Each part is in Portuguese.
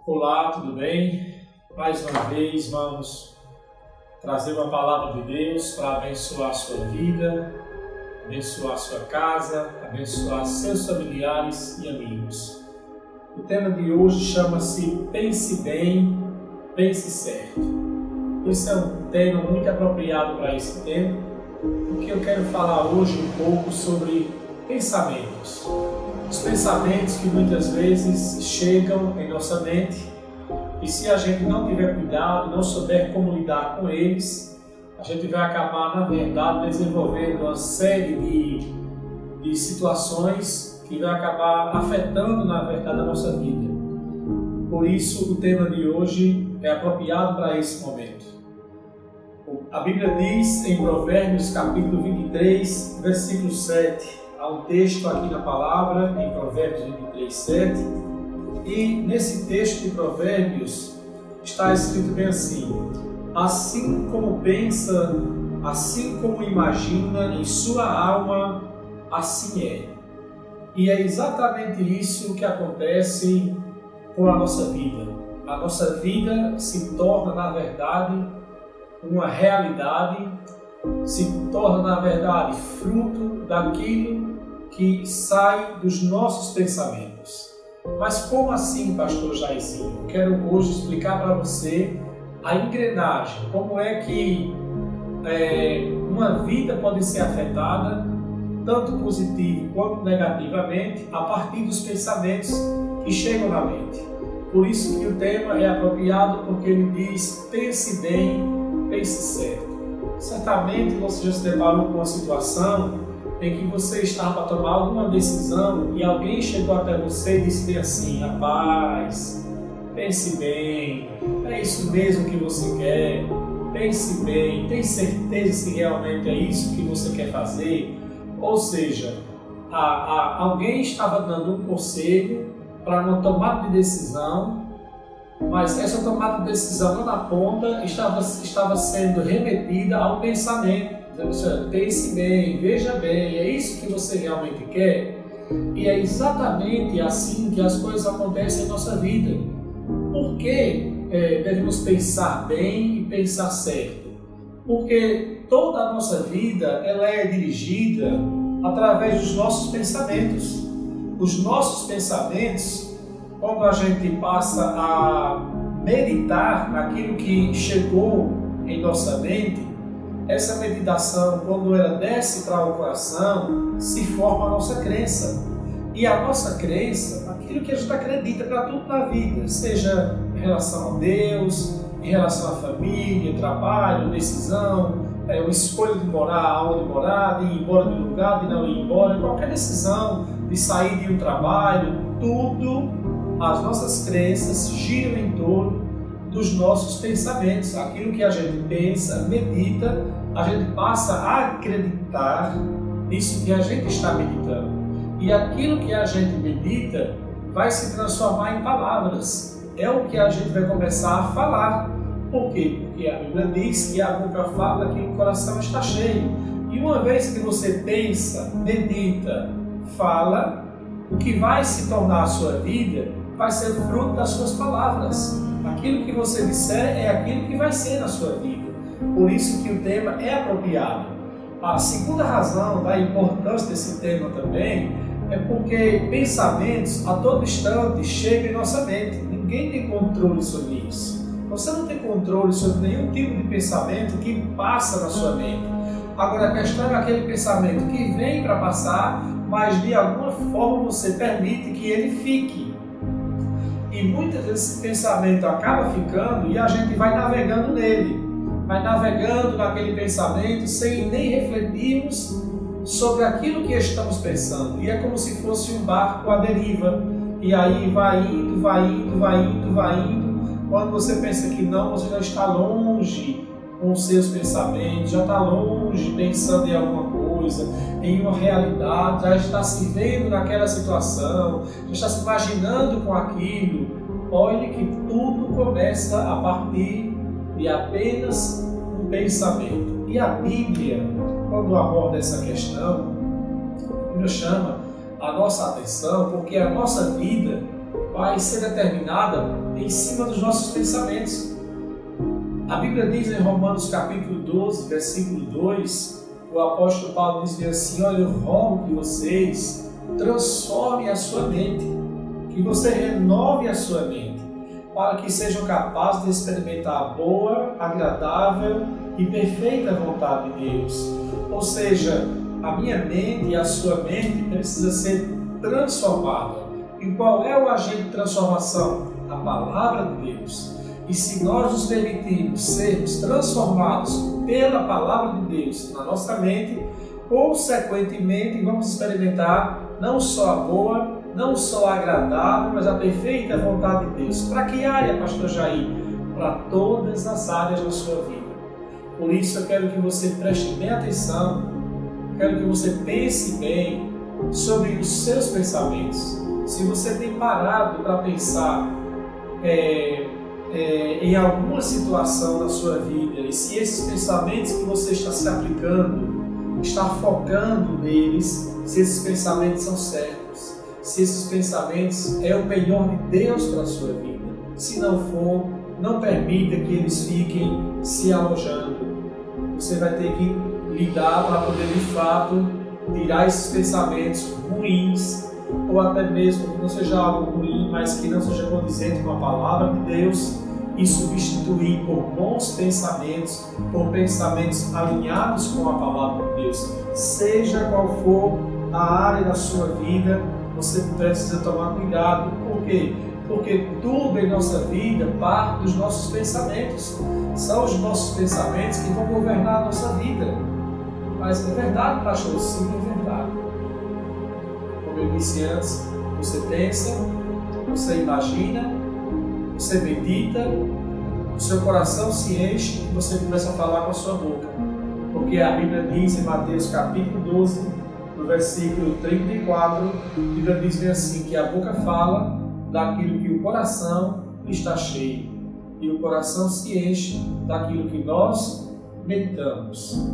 Olá, tudo bem? Mais uma vez vamos trazer uma palavra de Deus para abençoar a sua vida, abençoar a sua casa, abençoar seus familiares e amigos. O tema de hoje chama-se Pense Bem, Pense Certo. Esse é um tema muito apropriado para esse tempo, porque eu quero falar hoje um pouco sobre pensamentos. Os pensamentos que muitas vezes chegam em nossa mente e se a gente não tiver cuidado, não souber como lidar com eles, a gente vai acabar, na verdade, desenvolvendo uma série de situações que vai acabar afetando, na verdade, a nossa vida. Por isso, o tema de hoje é apropriado para esse momento. A Bíblia diz em Provérbios capítulo 23, versículo 7, há um texto aqui na palavra, em Provérbios 23, 7, e nesse texto de Provérbios está escrito bem assim: assim como pensa, assim como imagina em sua alma, assim é. E é exatamente isso que acontece com a nossa vida. A nossa vida se torna, na verdade, uma realidade, se torna, na verdade, fruto daquilo que sai dos nossos pensamentos. Mas como assim, pastor Jairzinho? Eu quero hoje explicar para você a engrenagem, como é que uma vida pode ser afetada, tanto positivo quanto negativamente, a partir dos pensamentos que chegam na mente. Por isso que o tema é apropriado, porque ele diz: pense bem, pense certo. Certamente você já se deparou com uma situação em que você estava para tomar alguma decisão e alguém chegou até você e disse bem assim: rapaz, pense bem, é isso mesmo que você quer? Pense bem, tem certeza se realmente é isso que você quer fazer? Ou seja, alguém estava dando um conselho para uma tomada de decisão, mas essa tomada de decisão lá na ponta estava sendo remetida ao pensamento. Pense bem, veja bem, é isso que você realmente quer? E é exatamente assim que as coisas acontecem em nossa vida. Por que devemos pensar bem e pensar certo? Porque toda a nossa vida ela é dirigida através dos nossos pensamentos. Os nossos pensamentos, quando a gente passa a meditar naquilo que chegou em nossa mente, essa meditação, quando ela desce para o coração, se forma a nossa crença. E a nossa crença, aquilo que a gente acredita para tudo na vida, seja em relação a Deus, em relação à família, trabalho, decisão, uma escolha de morar, onde morar, de ir embora de um lugar, de não ir embora, qualquer decisão, de sair de um trabalho, tudo, as nossas crenças giram em torno dos nossos pensamentos. Aquilo que a gente pensa, medita, a gente passa a acreditar nisso que a gente está meditando. E aquilo que a gente medita vai se transformar em palavras. É o que a gente vai começar a falar. Por quê? Porque a Bíblia diz que a boca fala daquilo que o coração está cheio. E uma vez que você pensa, medita, fala, o que vai se tornar a sua vida vai ser fruto das suas palavras. Aquilo que você disser é aquilo que vai ser na sua vida. Por isso que o tema é apropriado. A segunda razão da importância desse tema também é porque pensamentos a todo instante chegam em nossa mente. Ninguém tem controle sobre isso. Você não tem controle sobre nenhum tipo de pensamento que passa na sua mente. Agora a questão é aquele pensamento que vem para passar, mas de alguma forma você permite que ele fique. E muitas vezes esse pensamento acaba ficando e a gente vai navegando nele. Vai navegando naquele pensamento sem nem refletirmos sobre aquilo que estamos pensando. E é como se fosse um barco à deriva. E aí vai indo, vai indo, vai indo, vai indo. Quando você pensa que não, você já está longe com os seus pensamentos, já está longe pensando em alguma coisa, em uma realidade, já está se vendo naquela situação, já está se imaginando com aquilo. Olhe que tudo começa a partir de apenas um pensamento. E a Bíblia, quando aborda essa questão, a Bíblia chama a nossa atenção, porque a nossa vida vai ser determinada em cima dos nossos pensamentos. A Bíblia diz em Romanos capítulo 12, versículo 2, o apóstolo Paulo diz assim: olha, eu rogo que vocês transformem a sua mente, que você renove a sua mente, para que sejam capazes de experimentar a boa, agradável e perfeita vontade de Deus. Ou seja, a minha mente e a sua mente precisa ser transformada. E qual é o agente de transformação? A palavra de Deus. E se nós nos permitirmos sermos transformados pela palavra de Deus na nossa mente, consequentemente vamos experimentar não só a boa, não só a agradável, mas a perfeita vontade de Deus. Para que área, pastor Jair? Para todas as áreas da sua vida. Por isso eu quero que você preste bem atenção, quero que você pense bem sobre os seus pensamentos. Se você tem parado para pensar em alguma situação da sua vida, e se esses pensamentos que você está se aplicando, está focando neles, se esses pensamentos são certos, se esses pensamentos é o melhor de Deus para a sua vida. Se não for, não permita que eles fiquem se alojando. Você vai ter que lidar para poder, de fato, tirar esses pensamentos ruins, ou até mesmo que não seja algo ruim, mas que não seja condizente com a palavra de Deus, e substituir por bons pensamentos, por pensamentos alinhados com a palavra de Deus. Seja qual for a área da sua vida, você precisa tomar cuidado. Por quê? Porque tudo em nossa vida parte dos nossos pensamentos. São os nossos pensamentos que vão governar a nossa vida. Mas é verdade, pastor? Sim, é verdade. Como eu disse antes, você pensa, você imagina, você medita, o seu coração se enche e você começa a falar com a sua boca. Porque a Bíblia diz em Mateus capítulo 12, no versículo 34, a Bíblia diz bem assim, que a boca fala daquilo que o coração está cheio. E o coração se enche daquilo que nós meditamos.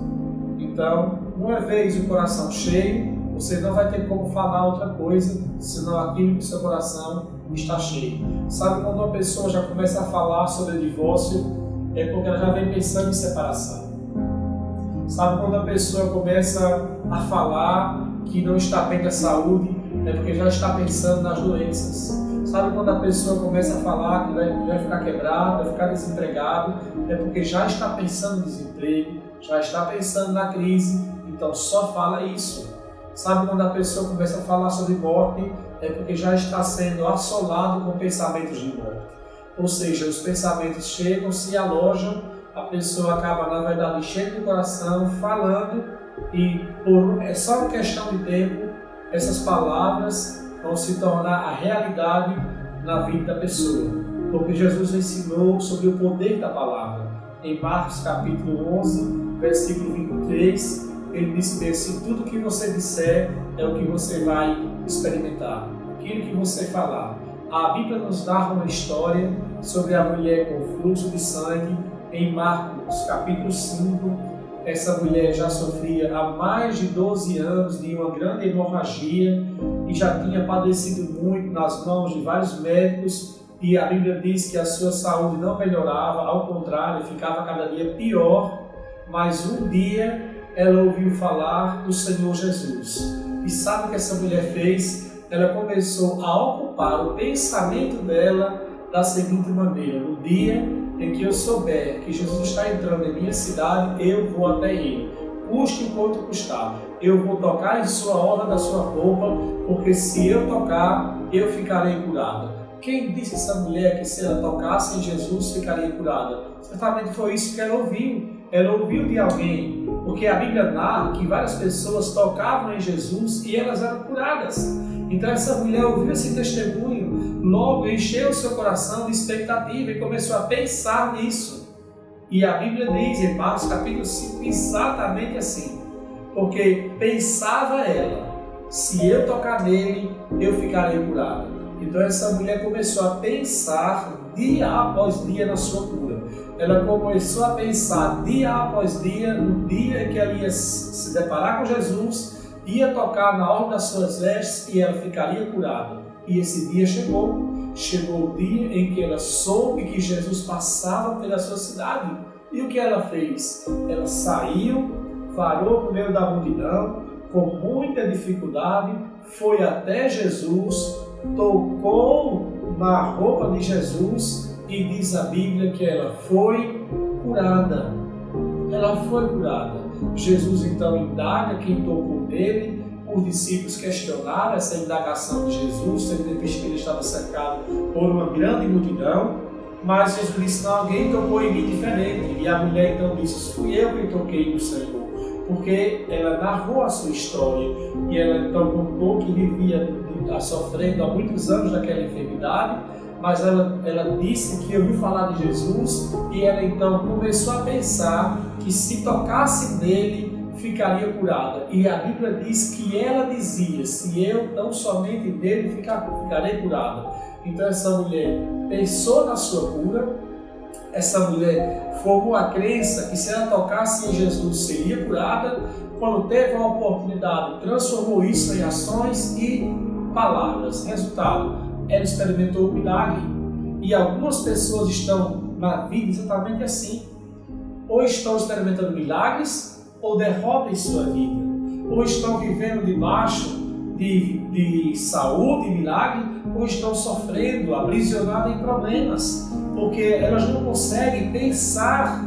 Então, uma vez o coração cheio, você não vai ter como falar outra coisa, senão aquilo que o seu coração está cheio. Sabe quando uma pessoa já começa a falar sobre divórcio, é porque ela já vem pensando em separação. Sabe quando a pessoa começa a falar que não está bem da saúde, é porque já está pensando nas doenças. Sabe quando a pessoa começa a falar que vai ficar quebrado, vai ficar desempregado, é porque já está pensando no desemprego, já está pensando na crise, então só fala isso. Sabe quando a pessoa começa a falar sobre morte, é porque já está sendo assolado com pensamentos de morte. Ou seja, os pensamentos chegam, se alojam, a pessoa acaba, na verdade, enchendo o coração, falando, e é só uma questão de tempo, essas palavras vão se tornar a realidade na vida da pessoa. Porque Jesus ensinou sobre o poder da palavra. Em Marcos capítulo 11, versículo 23, ele disse assim: tudo que você disser é o que você vai experimentar, aquilo que você falar. A Bíblia nos narra uma história sobre a mulher com fluxo de sangue em Marcos capítulo 5. Essa mulher já sofria há mais de 12 anos de uma grande hemorragia e já tinha padecido muito nas mãos de vários médicos, e a Bíblia diz que a sua saúde não melhorava, ao contrário, ficava cada dia pior. Mas um dia ela ouviu falar do Senhor Jesus. E sabe o que essa mulher fez? Ela começou a ocupar o pensamento dela da seguinte maneira: no dia em que eu souber que Jesus está entrando em minha cidade, eu vou até ele. Custe o quanto custar. Eu vou tocar em sua orla da sua roupa, porque se eu tocar, eu ficarei curada. Quem disse essa mulher que se ela tocasse em Jesus, ficaria curada? Certamente foi isso que ela ouviu. Ela ouviu de alguém, porque a Bíblia narra que várias pessoas tocavam em Jesus e elas eram curadas. Então essa mulher ouviu esse testemunho, logo encheu o seu coração de expectativa e começou a pensar nisso. E a Bíblia diz em Marcos capítulo 5 exatamente assim: porque pensava ela, se eu tocar nele, eu ficarei curada. Então essa mulher começou a pensar dia após dia na sua cura. Ela começou a pensar dia após dia, no dia em que ela ia se deparar com Jesus, ia tocar na orla das suas vestes e ela ficaria curada. E esse dia chegou. chegou o dia em que ela soube que Jesus passava pela sua cidade. E o que ela fez? Ela saiu, parou no meio da multidão, com muita dificuldade, foi até Jesus, tocou na roupa de Jesus e diz a Bíblia que ela foi curada. Ela foi curada. Jesus então indaga quem tocou nele. Os discípulos questionaram essa indagação de Jesus, tendo visto que ele estava cercado por uma grande multidão, mas Jesus disse: não, alguém tocou em mim diferente. E a mulher então disse: fui eu que toquei no Senhor, porque ela narrou a sua história e ela então contou que vivia sofrendo há muitos anos daquela enfermidade, mas ela disse que ouviu falar de Jesus e ela então começou a pensar que se tocasse nele ficaria curada. E a Bíblia diz que ela dizia: se eu tão somente nele ficarei curada. Então essa mulher pensou na sua cura, essa mulher formou a crença que se ela tocasse em Jesus seria curada. Quando teve a oportunidade, transformou isso em ações e palavras. Resultado, ela experimentou o milagre. E algumas pessoas estão na vida exatamente assim. Ou estão experimentando milagres, ou derrota em sua vida, ou estão vivendo debaixo de saúde e milagre, ou estão sofrendo, aprisionadas em problemas, porque elas não conseguem pensar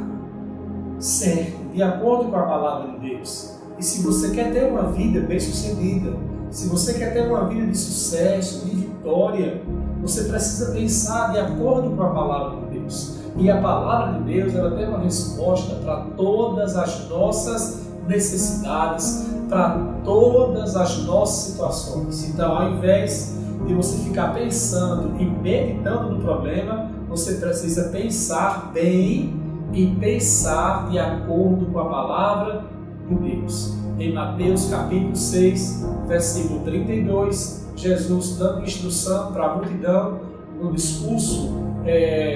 certo, de acordo com a palavra de Deus. E se você quer ter uma vida bem-sucedida, se você quer ter uma vida de sucesso, de vitória, você precisa pensar de acordo com a palavra de Deus. E a palavra de Deus, ela tem uma resposta para todas as nossas necessidades, para todas as nossas situações. Então, ao invés de você ficar pensando e meditando no problema, você precisa pensar bem e pensar de acordo com a palavra de Deus. Em Mateus capítulo 6, versículo 32, Jesus dando instrução para a multidão no discurso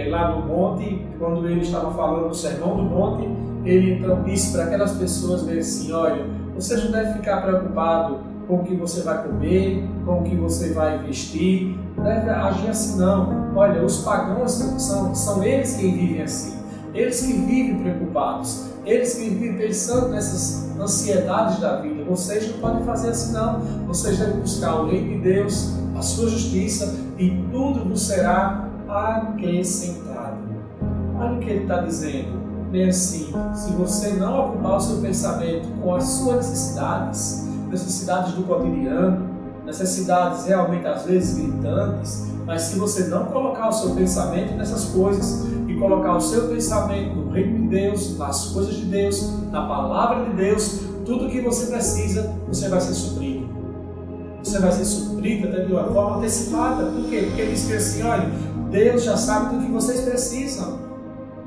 lá no monte, quando ele estava falando do Sermão do Monte, ele então disse para aquelas pessoas bem assim: olha, você não deve ficar preocupado com o que você vai comer, com o que você vai vestir, não deve agir assim não. Olha, os pagãos são eles quem vivem assim, eles que vivem preocupados, eles que vivem pensando nessas ansiedades da vida. Vocês não podem fazer assim não, vocês devem buscar o reino de Deus, a sua justiça, e tudo vos será acrescentado. Olha o que ele está dizendo, bem assim: se você não ocupar o seu pensamento com as suas necessidades do cotidiano, necessidades realmente às vezes gritantes, mas se você não colocar o seu pensamento nessas coisas e colocar o seu pensamento no reino de Deus, nas coisas de Deus, na palavra de Deus, tudo o que você precisa, você vai ser suprido. Você vai ser suprido até de uma forma antecipada. Por quê? Porque ele diz que assim: olha, Deus já sabe do que vocês precisam,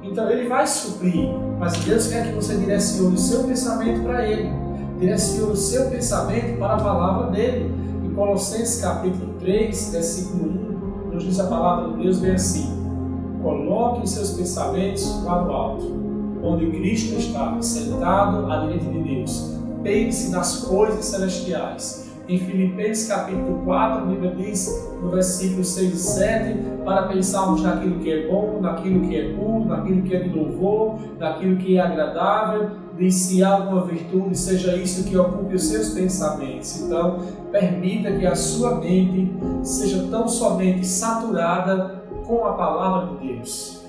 então Ele vai suprir, mas Deus quer que você direcione o seu pensamento para Ele, direcione o seu pensamento para a palavra dEle. Em Colossenses capítulo 3, versículo 1, nos diz a palavra de Deus bem assim: coloque os seus pensamentos lá no alto, onde Cristo está sentado à direita de Deus. Pense nas coisas celestiais. Em Filipenses capítulo 4, a Bíblia diz, no versículo 6 e 7, para pensarmos naquilo que é bom, naquilo que é puro, naquilo que é de louvor, naquilo que é agradável, diz: se há alguma virtude, seja isso que ocupe os seus pensamentos. Então, permita que a sua mente seja tão somente saturada com a palavra de Deus.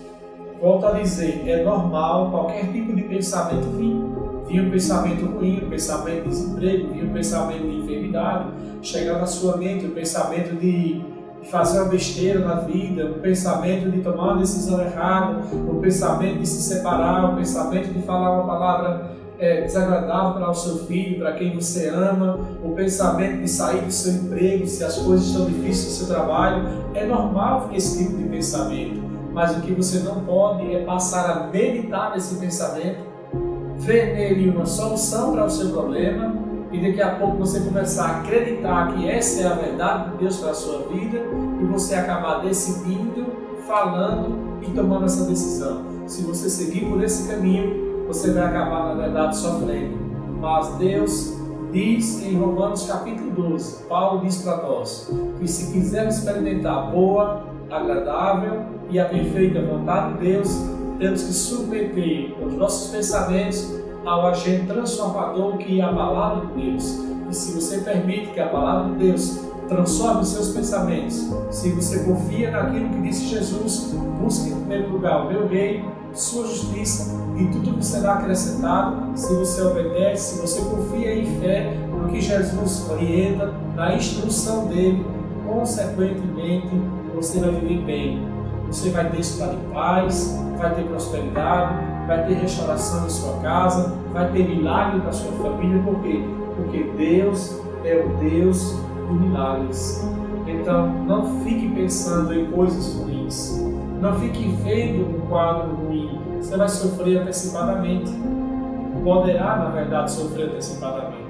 Volto a dizer, é normal qualquer tipo de pensamento vir. Vinha um pensamento ruim, um pensamento de desemprego, vinha um pensamento de enfermidade, chegar na sua mente o pensamento de fazer uma besteira na vida, o pensamento de tomar uma decisão errada, o pensamento de se separar, o pensamento de falar uma palavra desagradável para o seu filho, para quem você ama, o pensamento de sair do seu emprego, se as coisas estão difíceis no seu trabalho. É normal esse tipo de pensamento, mas o que você não pode é passar a meditar nesse pensamento, ver nele uma solução para o seu problema, e daqui a pouco você começar a acreditar que essa é a verdade de Deus para a sua vida, e você acabar decidindo, falando e tomando essa decisão. Se você seguir por esse caminho, você vai acabar, na verdade, sofrendo. Mas Deus diz em Romanos capítulo 12, Paulo diz para nós, que se quisermos experimentar boa, agradável e a perfeita vontade de Deus, temos que submeter os nossos pensamentos ao agente transformador que é a Palavra de Deus. E se você permite que a Palavra de Deus transforme os seus pensamentos, se você confia naquilo que disse Jesus, busque em primeiro lugar o meu reino, sua justiça, e tudo que será acrescentado, se você obedece, se você confia em fé no que Jesus orienta, na instrução dele, consequentemente você vai viver bem. Você vai ter estado em paz, vai ter prosperidade, vai ter restauração em sua casa, vai ter milagre na sua família. Por quê? Porque Deus é o Deus de milagres. Então, não fique pensando em coisas ruins. Não fique vendo um quadro ruim. Você vai sofrer antecipadamente. Poderá, na verdade, sofrer antecipadamente.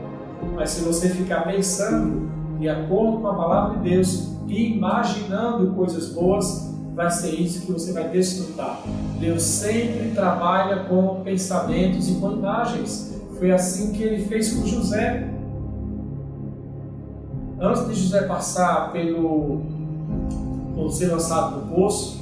Mas se você ficar pensando de acordo com a Palavra de Deus e imaginando coisas boas, vai ser isso que você vai desfrutar. Deus sempre trabalha com pensamentos e com imagens. Foi assim que ele fez com José. Antes de José passar por ser lançado no poço,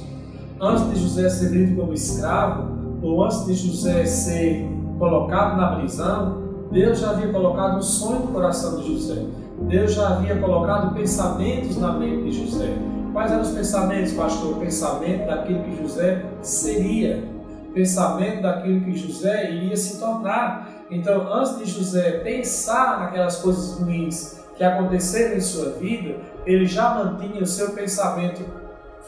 antes de José ser vendido como escravo, ou antes de José ser colocado na prisão, Deus já havia colocado um sonho no coração de José. Deus já havia colocado pensamentos na mente de José. Quais eram os pensamentos, pastor? O pensamento daquilo que José seria, pensamento daquilo que José iria se tornar. Então, antes de José pensar naquelas coisas ruins que aconteceram em sua vida, ele já mantinha o seu pensamento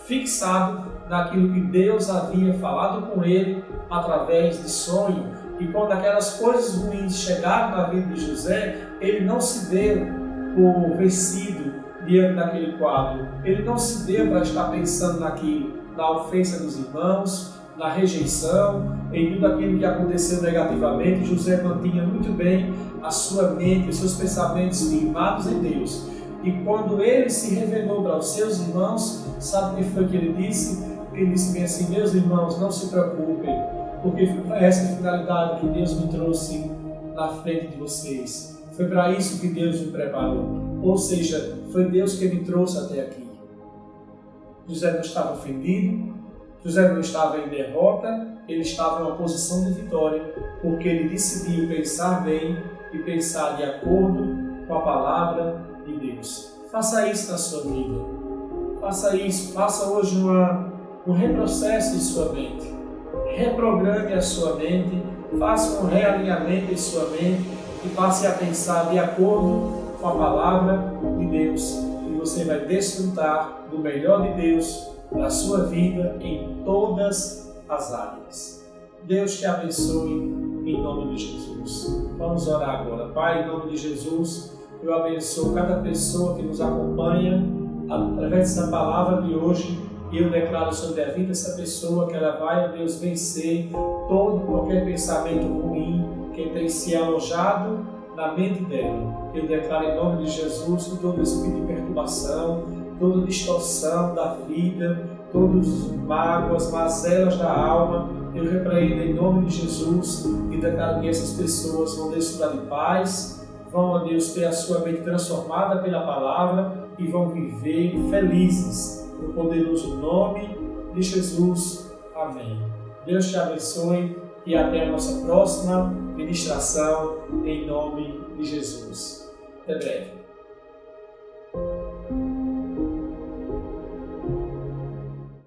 fixado naquilo que Deus havia falado com ele através de sonho. E quando aquelas coisas ruins chegaram na vida de José, ele não se deu por vencido diante daquele quadro. Ele não se deu para estar pensando naquilo, na ofensa dos irmãos, na rejeição, em tudo aquilo que aconteceu negativamente. José mantinha muito bem a sua mente, os seus pensamentos firmados em Deus. E quando ele se revelou para os seus irmãos, sabe o que foi que ele disse? Ele disse bem assim: meus irmãos, não se preocupem, porque foi para essa finalidade que Deus me trouxe na frente de vocês. Foi para isso que Deus me preparou. Ou seja, foi Deus que me trouxe até aqui. José não estava ofendido, José não estava em derrota, ele estava em uma posição de vitória, porque ele decidiu pensar bem e pensar de acordo com a palavra de Deus. Faça isso na sua vida. Faça isso. Faça hoje um reprocesso em sua mente. Reprograme a sua mente. Faça um realinhamento em sua mente e passe a pensar de acordo com a palavra de Deus. E você vai desfrutar do melhor de Deus na sua vida em todas as áreas. Deus te abençoe em nome de Jesus. Vamos orar agora. Pai, em nome de Jesus, eu abençoo cada pessoa que nos acompanha através dessa palavra de hoje. E eu declaro sobre a vida dessa pessoa que ela vai, Deus, vencer todo qualquer pensamento ruim que tem se alojado na mente dela. Eu declaro em nome de Jesus que todo espírito de perturbação, toda distorção da vida, todas mágoas, mazelas da alma, eu repreendo em nome de Jesus e declaro que essas pessoas vão desfrutar de paz, vão, a Deus, ter a sua mente transformada pela palavra e vão viver felizes no poderoso nome de Jesus. Amém. Deus te abençoe e até a nossa próxima ministração em nome de Jesus. Até breve.